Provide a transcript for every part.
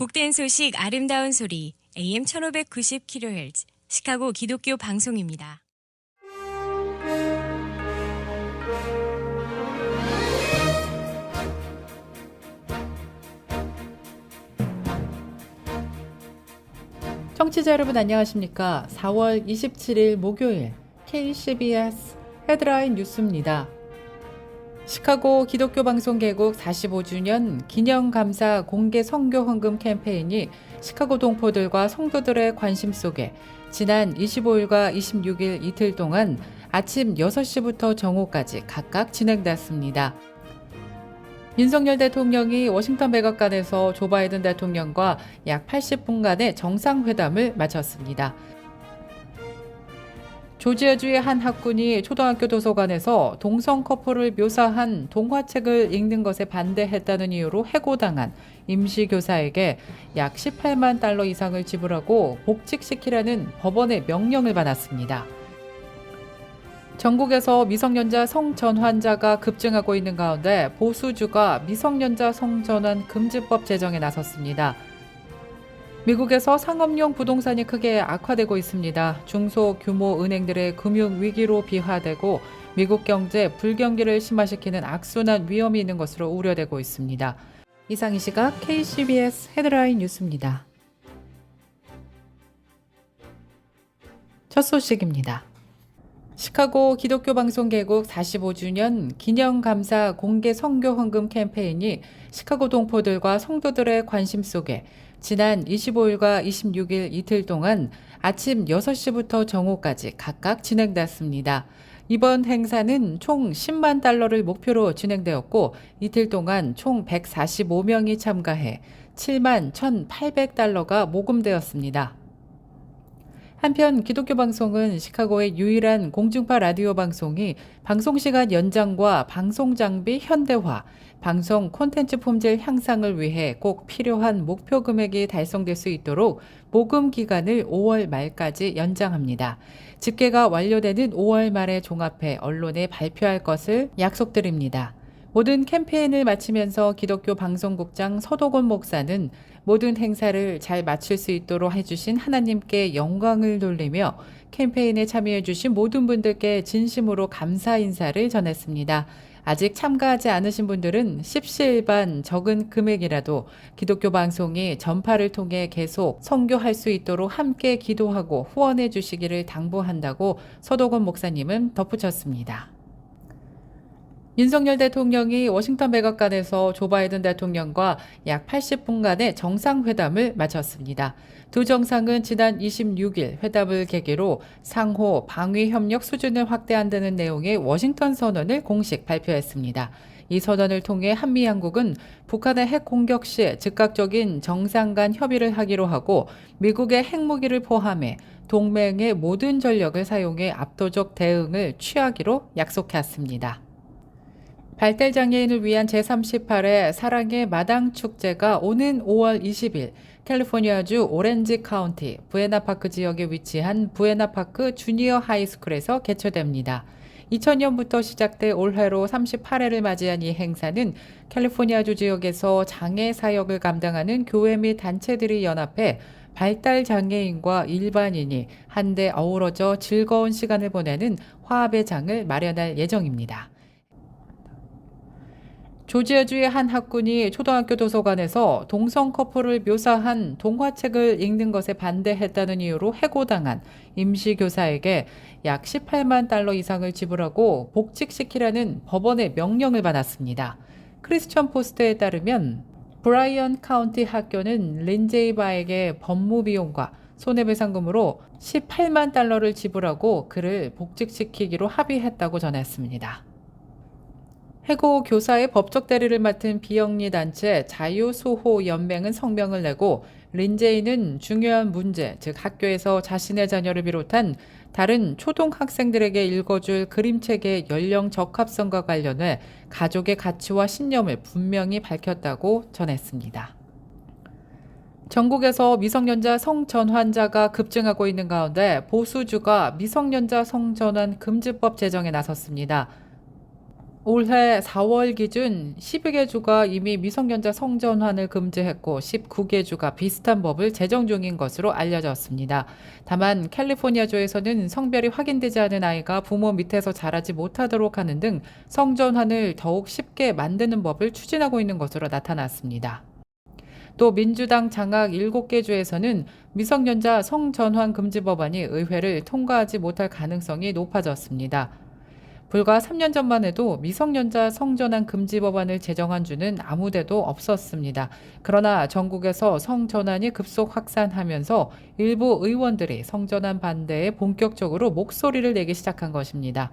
복된 소식 아름다운 소리 AM 1590kHz 시카고 기독교 방송입니다. 청취자 여러분 안녕하십니까? 4월 27일 목요일 KCBS 헤드라인 뉴스입니다. 시카고 기독교 방송 개국 45주년 기념감사 공개 선교 헌금 캠페인이 시카고 동포들과 성도들의 관심 속에 지난 25일과 26일 이틀 동안 아침 6시부터 정오까지 각각 진행됐습니다. 윤석열 대통령이 워싱턴 백악관에서 조 바이든 대통령과 약 80분간의 정상회담을 마쳤습니다. 조지아주의 한 학군이 초등학교 도서관에서 동성 커플을 묘사한 동화책을 읽는 것에 반대했다는 이유로 해고당한 임시교사에게 약 18만 달러 이상을 지불하고 복직시키라는 법원의 명령을 받았습니다. 전국에서 미성년자 성전환자가 급증하고 있는 가운데 보수주가 미성년자 성전환 금지법 제정에 나섰습니다. 미국에서 상업용 부동산이 크게 악화되고 있습니다. 중소규모 은행들의 금융 위기로 비화되고 미국 경제 불경기를 심화시키는 악순환 위험이 있는 것으로 우려되고 있습니다. 이상 이 시각 KCBS 헤드라인 뉴스입니다. 첫 소식입니다. 시카고 기독교 방송 개국 45주년 기념감사 공개 선교 헌금 캠페인이 시카고 동포들과 성도들의 관심 속에 지난 25일과 26일 이틀 동안 아침 6시부터 정오까지 각각 진행됐습니다. 이번 행사는 총 10만 달러를 목표로 진행되었고 이틀 동안 총 145명이 참가해 7만 1,800달러가 모금되었습니다. 한편 기독교 방송은 시카고의 유일한 공중파 라디오 방송이 방송시간 연장과 방송장비 현대화, 방송 콘텐츠 품질 향상을 위해 꼭 필요한 목표 금액이 달성될 수 있도록 모금 기간을 5월 말까지 연장합니다. 집계가 완료되는 5월 말에 종합해 언론에 발표할 것을 약속드립니다. 모든 캠페인을 마치면서 기독교 방송국장 서도곤 목사는 모든 행사를 잘 마칠 수 있도록 해주신 하나님께 영광을 돌리며 캠페인에 참여해주신 모든 분들께 진심으로 감사 인사를 전했습니다. 아직 참가하지 않으신 분들은 십시일반 적은 금액이라도 기독교 방송이 전파를 통해 계속 선교할 수 있도록 함께 기도하고 후원해 주시기를 당부한다고 서도곤 목사님은 덧붙였습니다. 윤석열 대통령이 워싱턴 백악관에서 조 바이든 대통령과 약 80분간의 정상회담을 마쳤습니다. 두 정상은 지난 26일 회담을 계기로 상호 방위 협력 수준을 확대한다는 내용의 워싱턴 선언을 공식 발표했습니다. 이 선언을 통해 한미 양국은 북한의 핵 공격 시 즉각적인 정상 간 협의를 하기로 하고 미국의 핵무기를 포함해 동맹의 모든 전력을 사용해 압도적 대응을 취하기로 약속했습니다. 발달장애인을 위한 제38회 사랑의 마당 축제가 오는 5월 20일 캘리포니아주 오렌지 카운티 부에나파크 지역에 위치한 부에나파크 주니어 하이스쿨에서 개최됩니다. 2000년부터 시작돼 올해로 38회를 맞이한 이 행사는 캘리포니아주 지역에서 장애 사역을 감당하는 교회 및 단체들이 연합해 발달장애인과 일반인이 한데 어우러져 즐거운 시간을 보내는 화합의 장을 마련할 예정입니다. 조지아주의 한 학군이 초등학교 도서관에서 동성 커플을 묘사한 동화책을 읽는 것에 반대했다는 이유로 해고당한 임시교사에게 약 18만 달러 이상을 지불하고 복직시키라는 법원의 명령을 받았습니다. 크리스천 포스트에 따르면 브라이언 카운티 학교는 린제이 바에게 법무 비용과 손해배상금으로 18만 달러를 지불하고 그를 복직시키기로 합의했다고 전했습니다. 해고 교사의 법적 대리를 맡은 비영리 단체 자유수호연맹은 성명을 내고 린제이는 중요한 문제, 즉 학교에서 자신의 자녀를 비롯한 다른 초등학생들에게 읽어줄 그림책의 연령 적합성과 관련해 가족의 가치와 신념을 분명히 밝혔다고 전했습니다. 전국에서 미성년자 성전환자가 급증하고 있는 가운데 보수주가 미성년자 성전환 금지법 제정에 나섰습니다. 올해 4월 기준 12개 주가 이미 미성년자 성전환을 금지했고 19개 주가 비슷한 법을 제정 중인 것으로 알려졌습니다. 다만 캘리포니아주에서는 성별이 확인되지 않은 아이가 부모 밑에서 자라지 못하도록 하는 등 성전환을 더욱 쉽게 만드는 법을 추진하고 있는 것으로 나타났습니다. 또 민주당 장악 7개 주에서는 미성년자 성전환 금지 법안이 의회를 통과하지 못할 가능성이 높아졌습니다. 불과 3년 전만 해도 미성년자 성전환 금지 법안을 제정한 주는 아무데도 없었습니다. 그러나 전국에서 성전환이 급속 확산하면서 일부 의원들이 성전환 반대에 본격적으로 목소리를 내기 시작한 것입니다.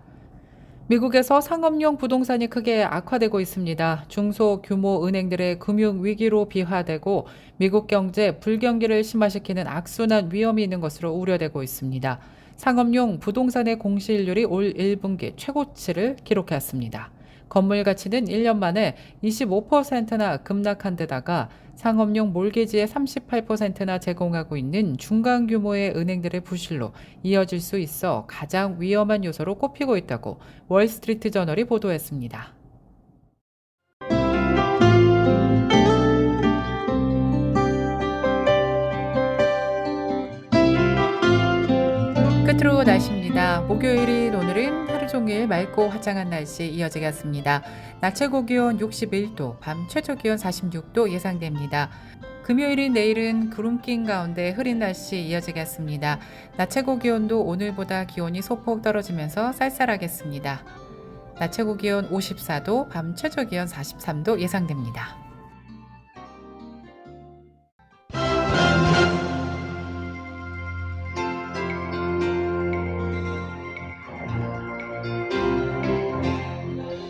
미국에서 상업용 부동산이 크게 악화되고 있습니다. 중소규모 은행들의 금융 위기로 비화되고 미국 경제 불경기를 심화시키는 악순환 위험이 있는 것으로 우려되고 있습니다. 상업용 부동산의 공시일률이 올 1분기 최고치를 기록했습니다. 건물 가치는 1년 만에 25%나 급락한 데다가 상업용 몰개지의 38%나 제공하고 있는 중간 규모의 은행들의 부실로 이어질 수 있어 가장 위험한 요소로 꼽히고 있다고 월스트리트 저널이 보도했습니다. 끝으로 날씨입니다. 목요일인 오늘은 하루 종일 맑고 화창한 날씨 이어지겠습니다. 낮 최고 기온 61도, 밤 최저 기온 46도 예상됩니다. 금요일인 내일은 구름 낀 가운데 흐린 날씨 이어지겠습니다. 낮 최고 기온도 오늘보다 기온이 소폭 떨어지면서 쌀쌀하겠습니다. 낮 최고 기온 54도, 밤 최저 기온 43도 예상됩니다.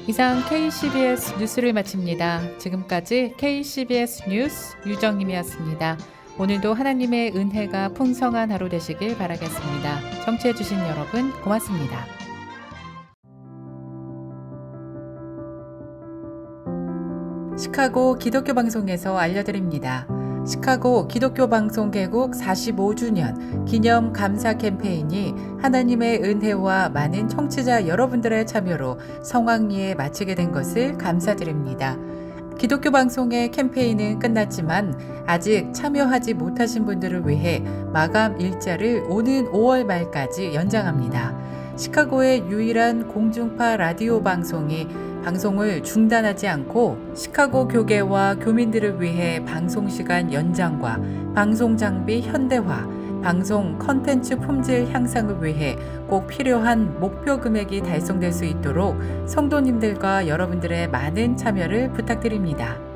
이상 KCBS 뉴스를 마칩니다. 지금까지 KCBS 뉴스 유정님이었습니다. 오늘도 하나님의 은혜가 풍성한 하루 되시길 바라겠습니다. 청취해주신 여러분 고맙습니다. 시카고 기독교 방송에서 알려드립니다. 시카고 기독교 방송 개국 45주년 기념 감사 캠페인이 하나님의 은혜와 많은 청취자 여러분들의 참여로 성황리에 마치게 된 것을 감사드립니다. 기독교 방송의 캠페인은 끝났지만 아직 참여하지 못하신 분들을 위해 마감 일자를 오는 5월 말까지 연장합니다. 시카고의 유일한 공중파 라디오 방송이 방송을 중단하지 않고 시카고 교계와 교민들을 위해 방송시간 연장과 방송 장비 현대화, 방송 컨텐츠 품질 향상을 위해 꼭 필요한 목표 금액이 달성될 수 있도록 성도님들과 여러분들의 많은 참여를 부탁드립니다.